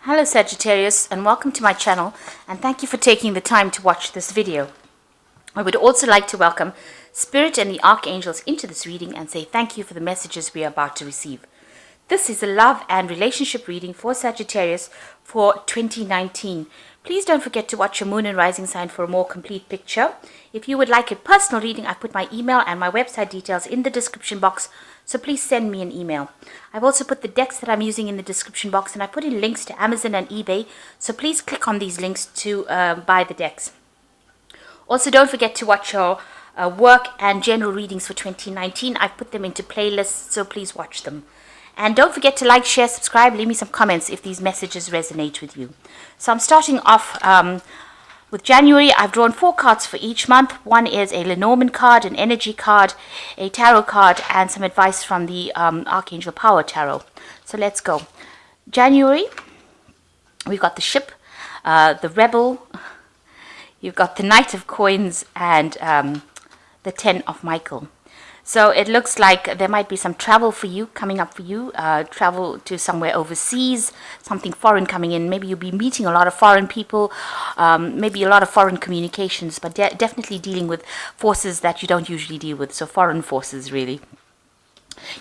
Hello Sagittarius, and welcome to my channel, and thank you for taking the time to watch this video. I would also like to welcome Spirit and the Archangels into this reading and say thank you for the messages we are about to receive. This is a love and relationship reading for Sagittarius for 2019. Please don't forget to watch your moon and rising sign for a more complete picture. If you would like a personal reading, I put my email and my website details in the description box, so please send me an email. I've also put the decks that I'm using in the description box, and I put in links to Amazon and eBay, so please click on these links to buy the decks. Also, don't forget to watch your work and general readings for 2019. I've put them into playlists, so please watch them. And don't forget to like, share, subscribe, leave me some comments if these messages resonate with you. So I'm starting off with January. I've drawn 4 cards for each month. One is a Lenormand card, an energy card, a tarot card, and some advice from the Archangel Power Tarot. So let's go. January, we've got the Ship, the Rebel, you've got the Knight of Coins, and the 10 of Michael. So it looks like there might be some travel for you, coming up for you, travel to somewhere overseas, something foreign coming in. Maybe you'll be meeting a lot of foreign people, maybe a lot of foreign communications, but definitely dealing with forces that you don't usually deal with, so foreign forces really.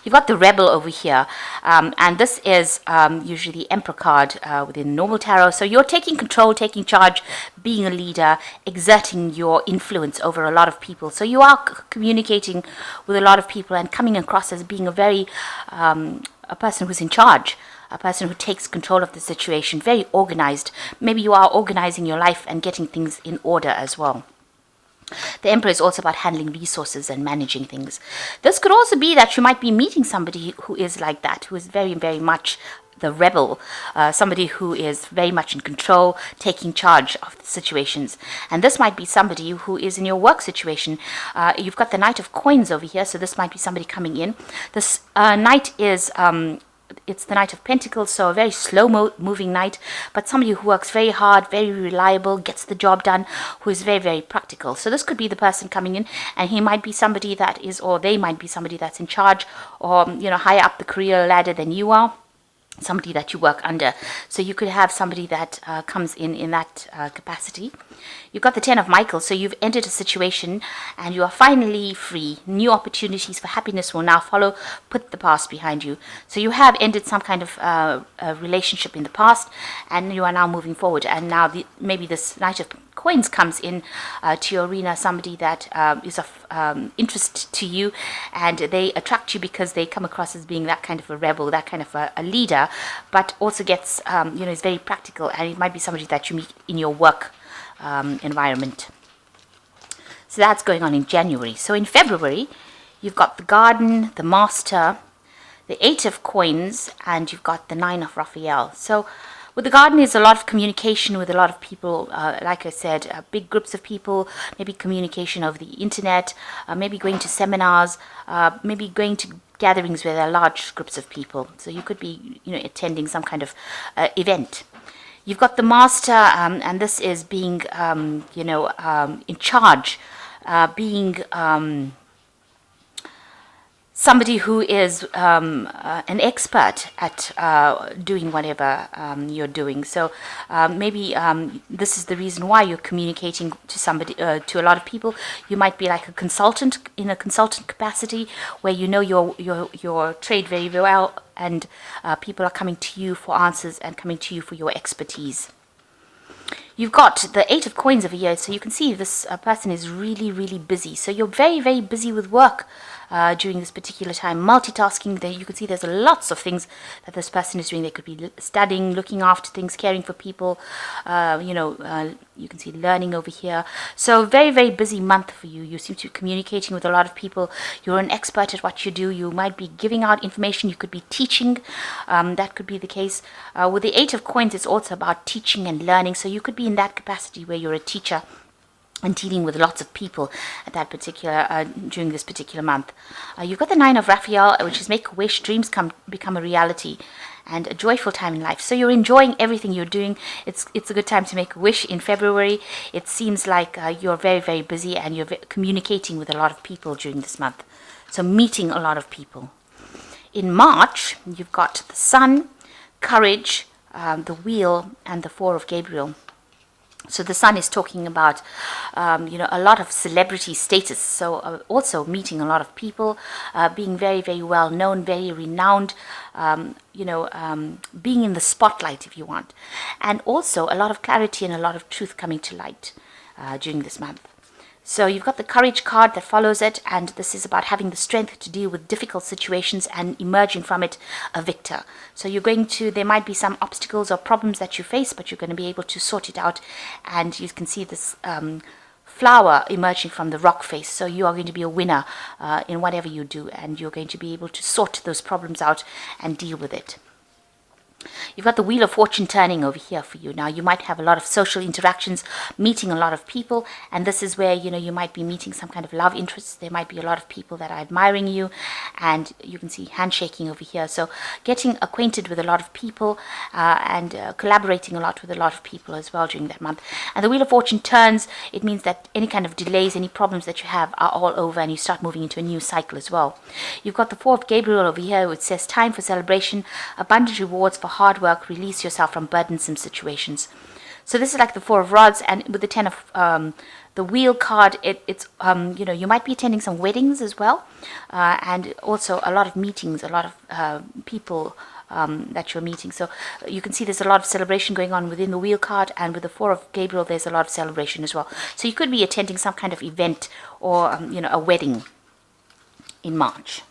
You've got the Rebel over here, and this is usually the Emperor card within normal tarot. So you're taking control, taking charge, being a leader, exerting your influence over a lot of people. So you are communicating with a lot of people and coming across as being a person who's in charge, a person who takes control of the situation, very organized. Maybe you are organizing your life and getting things in order as well. The Emperor is also about handling resources and managing things. This could also be that you might be meeting somebody who is like that, who is very, very much the rebel, somebody who is very much in control, taking charge of the situations. And this might be somebody who is in your work situation. You've got the Knight of Coins over here, so this might be somebody coming in. This Knight is... it's the Knight of Pentacles, so a very slow-moving knight, but somebody who works very hard, very reliable, gets the job done, who is very, very practical. So this could be the person coming in, and he might be somebody that is, or they might be somebody that's in charge, or, higher up the career ladder than you are, somebody that you work under. So you could have somebody that comes in that capacity. You've got the 10 of Michael, so you've entered a situation and you are finally free. New opportunities for happiness will now follow. Put the past behind you. So you have ended some kind of relationship in the past, and you are now moving forward. And now maybe this Knight of Coins comes in to your arena, somebody that is of interest to you, and they attract you because they come across as being that kind of a rebel, that kind of a leader, but also gets, is very practical, and it might be somebody that you meet in your work environment. So that's going on in January. So in February, you've got the Garden, the Master, the 8 of Coins, and you've got the 9 of Raphael. So with the Garden is a lot of communication with a lot of people, like I said, big groups of people, maybe communication over the internet, maybe going to seminars, maybe going to gatherings where there are large groups of people. So you could be, attending some kind of event. You've got the Master, and this is being, in charge, being somebody who is an expert at doing whatever you're doing. So maybe this is the reason why you're communicating to somebody, to a lot of people. You might be like a consultant, in a consultant capacity, where you know your trade very, very well, and people are coming to you for answers and coming to you for your expertise. You've got the 8 of Coins over here, so you can see this person is really, really busy. So you're very, very busy with work during this particular time. Multitasking, you can see there's lots of things that this person is doing. They could be studying, looking after things, caring for people, you can see learning over here. So very, very busy month for you. You seem to be communicating with a lot of people. You're an expert at what you do. You might be giving out information. You could be teaching. That could be the case. With the 8 of Coins, it's also about teaching and learning. So you could be in that capacity where you're a teacher and dealing with lots of people at that particular during this particular month. You've got the 9 of Raphael, which is make a wish, dreams become a reality, and a joyful time in life. So you're enjoying everything you're doing. It's a good time to make a wish in February. It seems like you're very, very busy, and you're communicating with a lot of people during this month. So meeting a lot of people. In March, you've got the Sun, courage, the Wheel and the Four of Gabriel. So the Sun is talking about, a lot of celebrity status. So also meeting a lot of people, being very, very well known, very renowned, being in the spotlight if you want. And also a lot of clarity and a lot of truth coming to light during this month. So you've got the Courage card that follows it, and this is about having the strength to deal with difficult situations and emerging from it a victor. So there might be some obstacles or problems that you face, but you're going to be able to sort it out, and you can see this flower emerging from the rock face. So you are going to be a winner in whatever you do, and you're going to be able to sort those problems out and deal with it. You've got the Wheel of Fortune turning over here for you. Now, you might have a lot of social interactions, meeting a lot of people, and this is where, you might be meeting some kind of love interests. There might be a lot of people that are admiring you, and you can see handshaking over here. So getting acquainted with a lot of people and collaborating a lot with a lot of people as well during that month. And the Wheel of Fortune turns. It means that any kind of delays, any problems that you have are all over, and you start moving into a new cycle as well. You've got the Four of Gabriel over here, which says time for celebration, abundant rewards for hard work, release yourself from burdensome situations. So this is like the Four of Rods, and with the Ten of the Wheel card, it's you might be attending some weddings as well, and also a lot of meetings, a lot of people that you're meeting. So you can see there's a lot of celebration going on within the Wheel card, and with the Four of Gabriel, there's a lot of celebration as well. So you could be attending some kind of event or a wedding in March.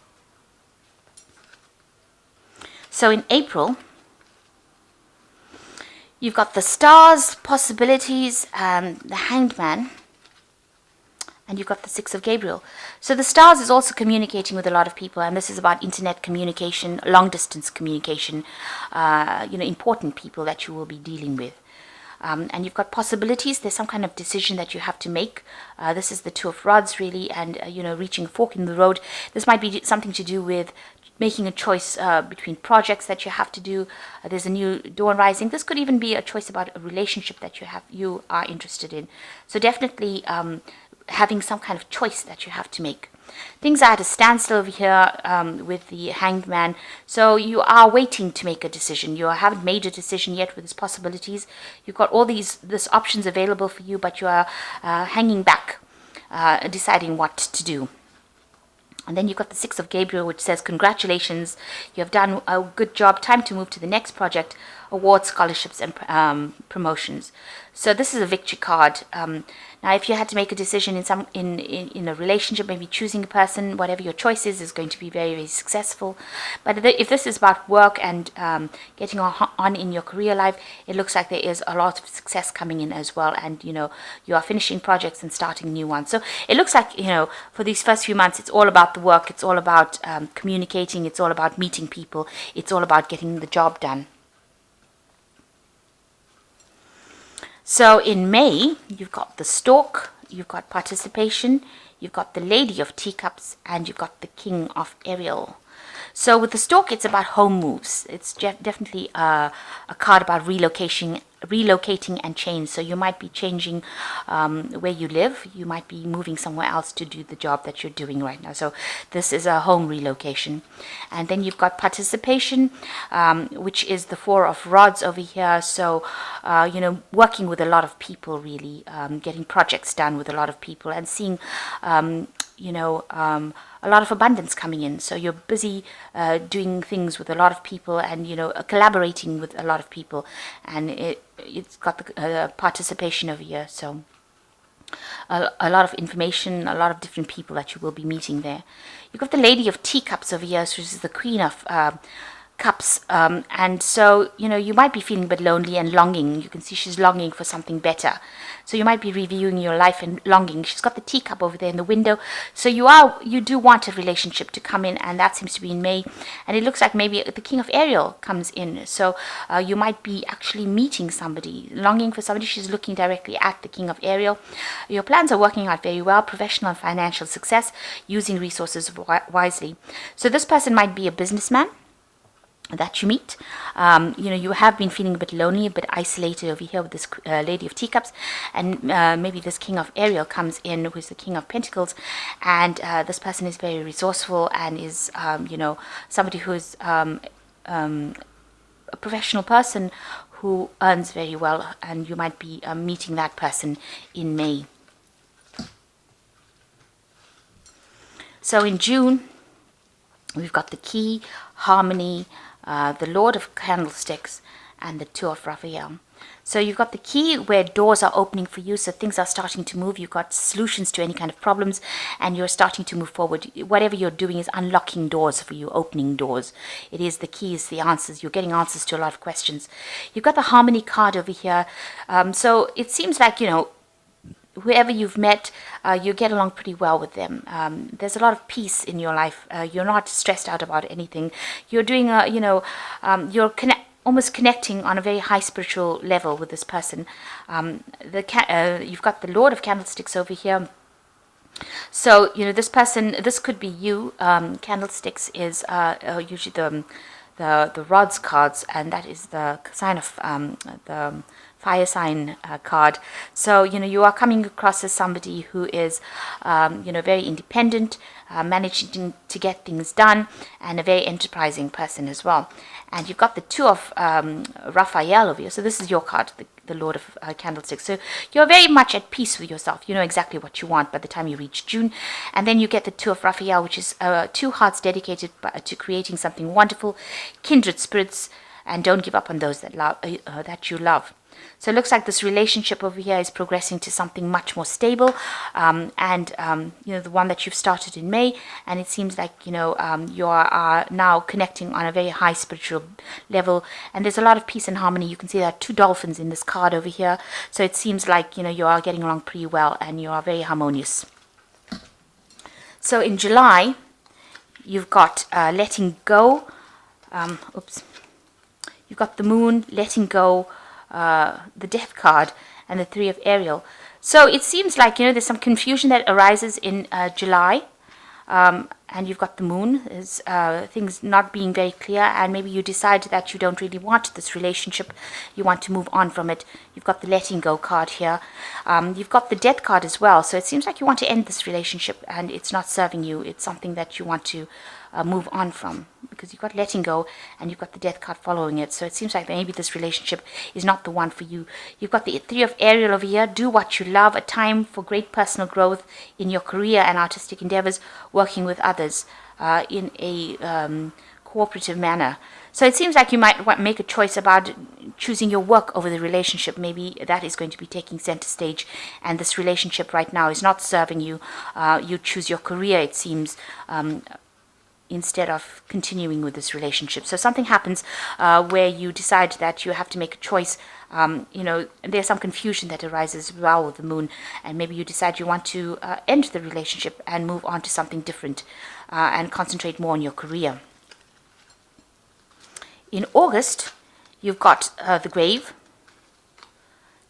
So in April, you've got the Stars, Possibilities, the Hanged Man, and you've got the Six of Gabriel. So the Stars is also communicating with a lot of people, and this is about internet communication, long-distance communication, important people that you will be dealing with. And you've got Possibilities. There's some kind of decision that you have to make. This is the Two of Rods, really, and, reaching a fork in the road. This might be something to do with making a choice between projects that you have to do. There's a new dawn rising. This could even be a choice about a relationship that you are interested in. So definitely having some kind of choice that you have to make. Things are at a standstill over here with the Hanged Man. So you are waiting to make a decision. You haven't made a decision yet with these Possibilities. You've got all these options available for you, but you are hanging back, deciding what to do. And then you've got the Six of Gabriel, which says, congratulations, you have done a good job, time to move to the next project, awards, scholarships, and promotions. So this is a victory card. Now, if you had to make a decision in a relationship, maybe choosing a person, whatever your choice is going to be very, very successful. But if this is about work and getting on in your career life, it looks like there is a lot of success coming in as well. And, you are finishing projects and starting new ones. So it looks like, for these first few months, it's all about the work. It's all about communicating. It's all about meeting people. It's all about getting the job done. So in May, you've got the Stork, you've got Participation, you've got the Lady of Teacups, and you've got the King of Ariel. So with the Stork, it's about home moves. It's definitely a card about relocating and change. So you might be changing where you live. You might be moving somewhere else to do the job that you're doing right now. So this is a home relocation. And then you've got Participation, which is the Four of Rods over here. So, working with a lot of people, really, getting projects done with a lot of people and seeing, a lot of abundance coming in. So you're busy doing things with a lot of people and, collaborating with a lot of people. And it's got the participation over here. So a lot of information, a lot of different people that you will be meeting there. You've got the Lady of Teacups over here, which is the Queen of Cups, and so you might be feeling a bit lonely and longing. You can see she's longing for something better, so you might be reviewing your life and longing. She's got the teacup over there in the window, so you do want a relationship to come in, and that seems to be in May. And it looks like maybe the King of Ariel comes in, so you might be actually meeting somebody, longing for somebody. She's looking directly at the King of Ariel. Your plans are working out very well, professional and financial success, using resources wisely. So this person might be a businessman that you meet. You have been feeling a bit lonely, a bit isolated over here with this Lady of Teacups, and maybe this King of Ariel comes in, who is the King of Pentacles, and this person is very resourceful and is somebody who is a professional person who earns very well, and you might be meeting that person in May. So in June, we've got the Key, Harmony, the Lord of Candlesticks, and the Two of Raphael. So you've got the Key, where doors are opening for you, so things are starting to move. You've got solutions to any kind of problems, and you're starting to move forward. Whatever you're doing is unlocking doors for you, opening doors. It is the keys, the answers. You're getting answers to a lot of questions. You've got the Harmony card over here. So it seems like, whoever you've met, you get along pretty well with them. There's a lot of peace in your life. You're not stressed out about anything. You're doing, you're almost connecting on a very high spiritual level with this person. You've got the Lord of Candlesticks over here. So, this person, this could be you. Candlesticks is usually the rods cards, and that is the sign of the fire sign card. So, you are coming across as somebody who is, very independent, managing to get things done, and a very enterprising person as well. And you've got the Two of Raphael over here. So this is your card, the Lord of Candlesticks. So you're very much at peace with yourself. You know exactly what you want by the time you reach June. And then you get the Two of Raphael, which is two hearts dedicated to creating something wonderful, kindred spirits, and don't give up on those that you love. So it looks like this relationship over here is progressing to something much more stable, and the one that you've started in May, and it seems like you are now connecting on a very high spiritual level, and there's a lot of peace and harmony. You can see there are two dolphins in this card over here, so it seems like you are getting along pretty well, and you are very harmonious. So in July, you've got letting go. You've got the Moon, letting go, the Death card, and the Three of Ariel. So it seems like there's some confusion that arises in July, and you've got the Moon. There's things not being very clear, and maybe you decide that you don't really want this relationship. You want to move on from it. You've got the letting go card here. You've got the Death card as well. So it seems like you want to end this relationship, and it's not serving you. It's something that you want to move on from, because you've got letting go and you've got the Death card following it. So it seems like maybe this relationship is not the one for you. You've got the Three of Ariel over here. Do what you love. A time for great personal growth in your career and artistic endeavors, working with others in a cooperative manner. So it seems like you might make a choice about choosing your work over the relationship. Maybe that is going to be taking center stage, and this relationship right now is not serving you. You choose your career, it seems, instead of continuing with this relationship. So something happens where you decide that you have to make a choice. There's some confusion that arises as well with the Moon, and maybe you decide you want to end the relationship and move on to something different, and concentrate more on your career. In August, you've got the Grave,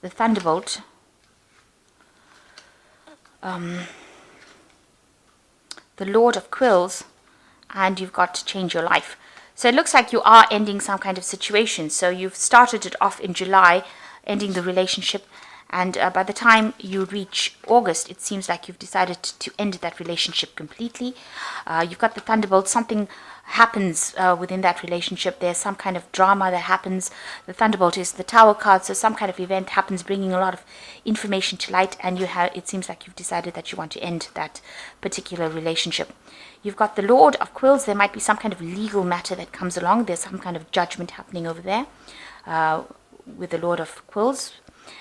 the Thunderbolt, the Lord of Quills, and you've got to change your life. So it looks like you are ending some kind of situation. So you've started it off in July, ending the relationship, and by the time you reach August, it seems like you've decided to end that relationship completely. You've got the Thunderbolt. Something happens within that relationship. There's some kind of drama that happens. The Thunderbolt is the Tower card, so some kind of event happens, bringing a lot of information to light, and it seems like you've decided that you want to end that particular relationship. You've got the Lord of Quills. There might be some kind of legal matter that comes along. There's some kind of judgment happening over there with the Lord of Quills.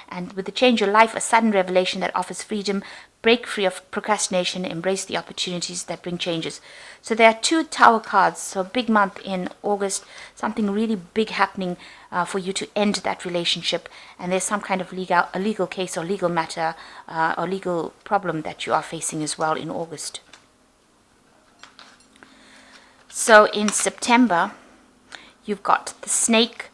And with the Change Your Life, a sudden revelation that offers freedom. Break free of procrastination. Embrace the opportunities that bring changes. So there are two Tower cards. So a big month in August. Something really big happening for you to end that relationship. And there's some kind of legal case or legal matter or legal problem that you are facing as well in August. So in September, you've got the Snake,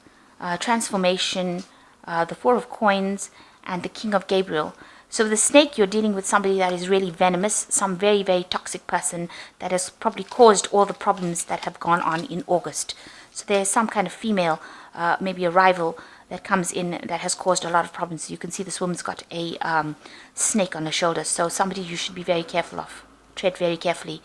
transformation, the Four of Coins, and the King of Gabriel. So with the Snake, you're dealing with somebody that is really venomous, some very, very toxic person that has probably caused all the problems that have gone on in August. So there's some kind of female, maybe a rival, that comes in that has caused a lot of problems. You can see this woman's got a snake on her shoulder, so somebody you should be very careful of. tread very carefully.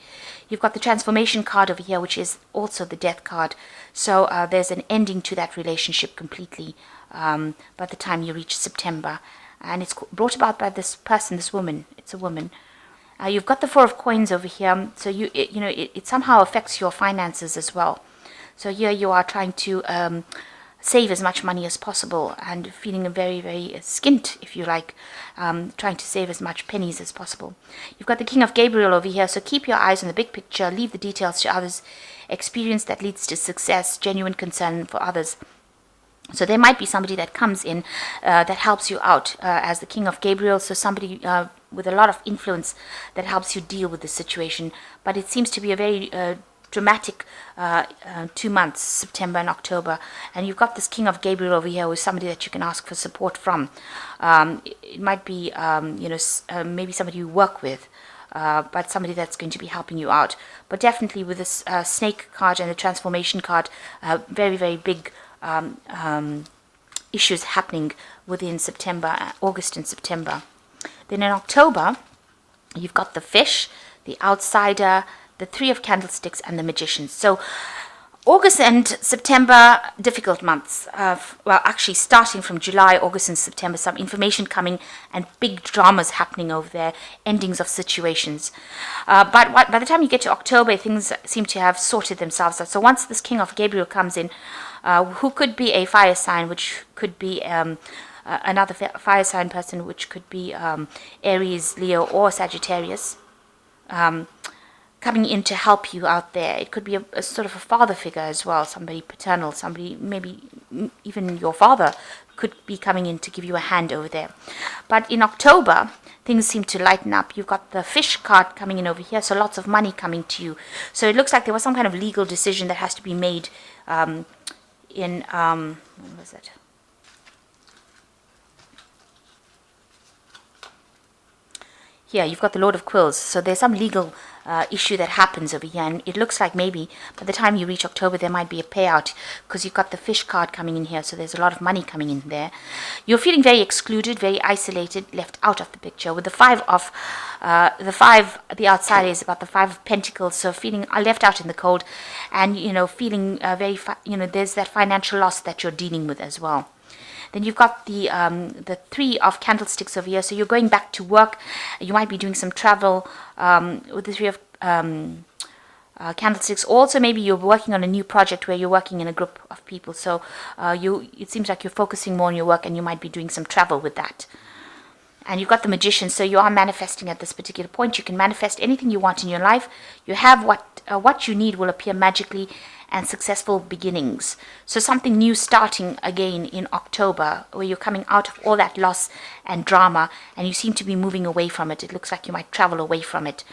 You've got the transformation card over here, which is also the death card. So there's an ending to that relationship completely by the time you reach September. And it's brought about by this person, this woman. It's a woman. You've got the Four of Coins over here. So it somehow affects your finances as well. So here you are trying to save as much money as possible and feeling very, very skint, if you like, trying to save as much pennies as possible. You've got the King of Gabriel over here, so keep your eyes on the big picture, leave the details to others, experience that leads to success, genuine concern for others. So there might be somebody that comes in that helps you out as the King of Gabriel, so somebody with a lot of influence that helps you deal with the situation. But it seems to be a very dramatic 2 months, September and October, and you've got this King of Gabriel over here with somebody that you can ask for support from. It might be maybe somebody you work with, but somebody that's going to be helping you out. But definitely with this snake card and the transformation card, very, very big issues happening within August and September. Then in October, you've got the Fish, the Outsider, the Three of Candlesticks, and the Magician. So August and September, difficult months. Well, actually starting from July, August and September, some information coming and big dramas happening over there, endings of situations. But by the time you get to October, things seem to have sorted themselves out. So once this King of Gabriel comes in, who could be a fire sign, which could be another fire sign person, which could be Aries, Leo, or Sagittarius, coming in to help you out there. It could be a sort of a father figure as well, somebody paternal, somebody, maybe even your father could be coming in to give you a hand over there. But in October, things seem to lighten up. You've got the Fish card coming in over here, so lots of money coming to you. So it looks like there was some kind of legal decision that has to be made when was it? Here, you've got the Lord of Quills. So there's some legal issue that happens over here. And it looks like maybe by the time you reach October, there might be a payout because you've got the Fish card coming in here. So there's a lot of money coming in there. You're feeling very excluded, very isolated, left out of the picture. With the the outsider is about the Five of Pentacles. So feeling left out in the cold and, feeling there's that financial loss that you're dealing with as well. Then you've got the Three of Candlesticks over here. So you're going back to work. You might be doing some travel with the Three of Candlesticks. Also, maybe you're working on a new project where you're working in a group of people. So it seems like you're focusing more on your work and you might be doing some travel with that. And you've got the Magician. So you are manifesting at this particular point. You can manifest anything you want in your life. You have what you need will appear magically, and successful beginnings. So something new starting again in October, where you're coming out of all that loss and drama and you seem to be moving away from it. It looks like you might travel away from it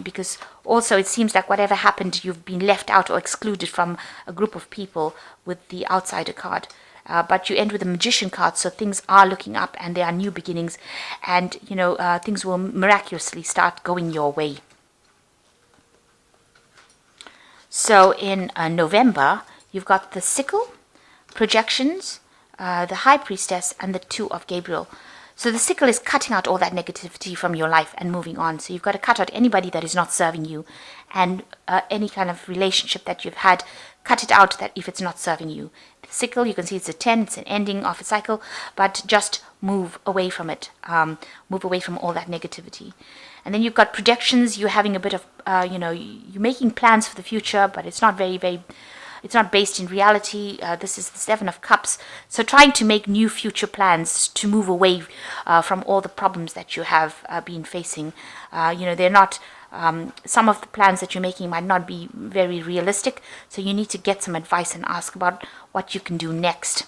because also it seems like whatever happened, you've been left out or excluded from a group of people with the Outsider card. But you end with the Magician card, so things are looking up and there are new beginnings and things will miraculously start going your way. So in November, you've got the Sickle, Projections, the High Priestess, and the Two of Gabriel. So the Sickle is cutting out all that negativity from your life and moving on. So you've got to cut out anybody that is not serving you and any kind of relationship that you've had, cut it out that if it's not serving you. The Sickle, you can see it's a 10, it's an ending of a cycle, but just move away from it, move away from all that negativity. And then you've got Projections. You're having a bit of, you're making plans for the future, but it's not it's not based in reality. This is the Seven of Cups. So trying to make new future plans to move away from all the problems that you have been facing. They're not, some of the plans that you're making might not be very realistic. So you need to get some advice and ask about what you can do next.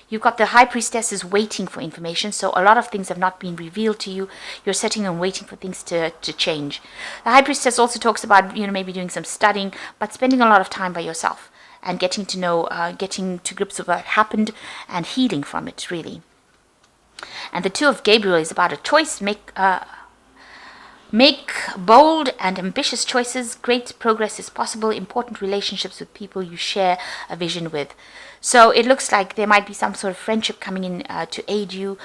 You've got the High Priestess is waiting for information, so a lot of things have not been revealed to you. You're sitting and waiting for things to change. The High Priestess also talks about, maybe doing some studying, but spending a lot of time by yourself and getting to grips with what happened and healing from it, really. And the Two of Gabriel is about a choice. Make bold and ambitious choices. Great progress is possible. Important relationships with people you share a vision with. So it looks like there might be some sort of friendship coming in to aid you,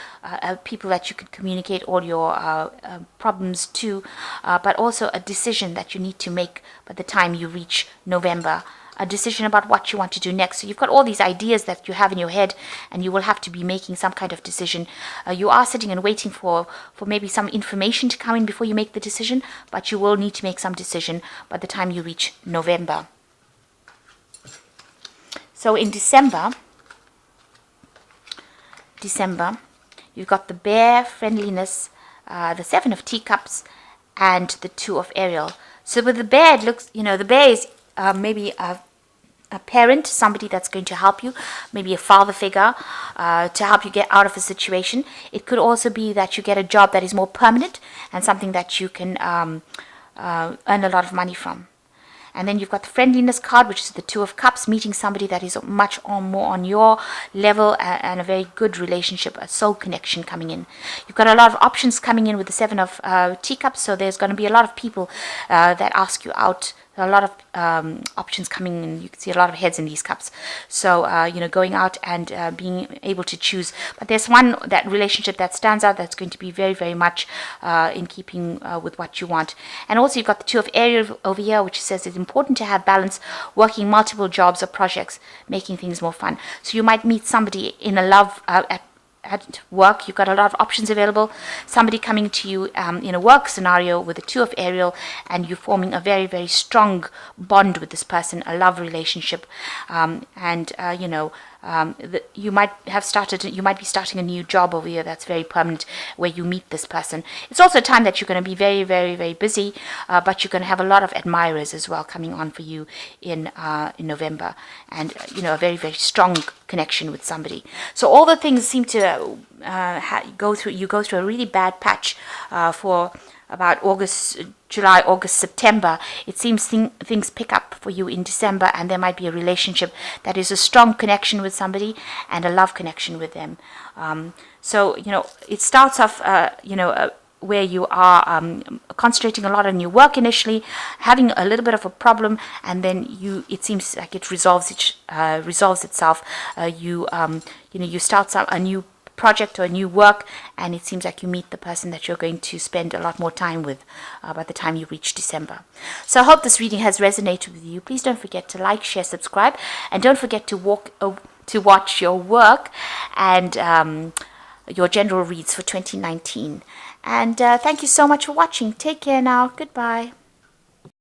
people that you could communicate all your problems to, but also a decision that you need to make by the time you reach November. A decision about what you want to do next. So you've got all these ideas that you have in your head, and you will have to be making some kind of decision. You are sitting and waiting for maybe some information to come in before you make the decision, but you will need to make some decision by the time you reach November. So in December, you've got the Bear, friendliness, the Seven of Teacups, and the Two of Ariel. So with the Bear, it looks, the Bear is maybe a parent, somebody that's going to help you, maybe a father figure, to help you get out of a situation. It could also be that you get a job that is more permanent and something that you can earn a lot of money from. And then you've got the friendliness card, which is the Two of Cups, meeting somebody that is much more on your level, and a very good relationship, a soul connection coming in. You've got a lot of options coming in with the Seven of Teacups, so there's going to be a lot of people that ask you out. A lot of options coming in. You can see a lot of heads in these cups. So, going out and being able to choose. But there's that relationship that stands out that's going to be very, very much in keeping with what you want. And also you've got the Two of Ariel over here, which says it's important to have balance, working multiple jobs or projects, making things more fun. So you might meet somebody in a love at work. You've got a lot of options available. Somebody coming to you in a work scenario with the Two of Ariel, and you forming a very, very strong bond with this person, a love relationship, you might be starting a new job over here that's very permanent, where you meet this person. It's also a time that you're going to be very, very, very busy, but you're going to have a lot of admirers as well coming on for you in November, and a very, very strong connection with somebody. So all the things seem to go through a really bad patch for about July, August, September. It seems things pick up for you in December, and there might be a relationship that is a strong connection with somebody and a love connection with them. So it starts off, where you are concentrating a lot on your work initially, having a little bit of a problem, and then it seems like it resolves itself. You start a new project or a new work, and it seems like you meet the person that you're going to spend a lot more time with by the time you reach December. So I hope this reading has resonated with you. Please don't forget to like, share, subscribe, and don't forget to watch your work and your general reads for 2019. And thank you so much for watching. Take care now. Goodbye.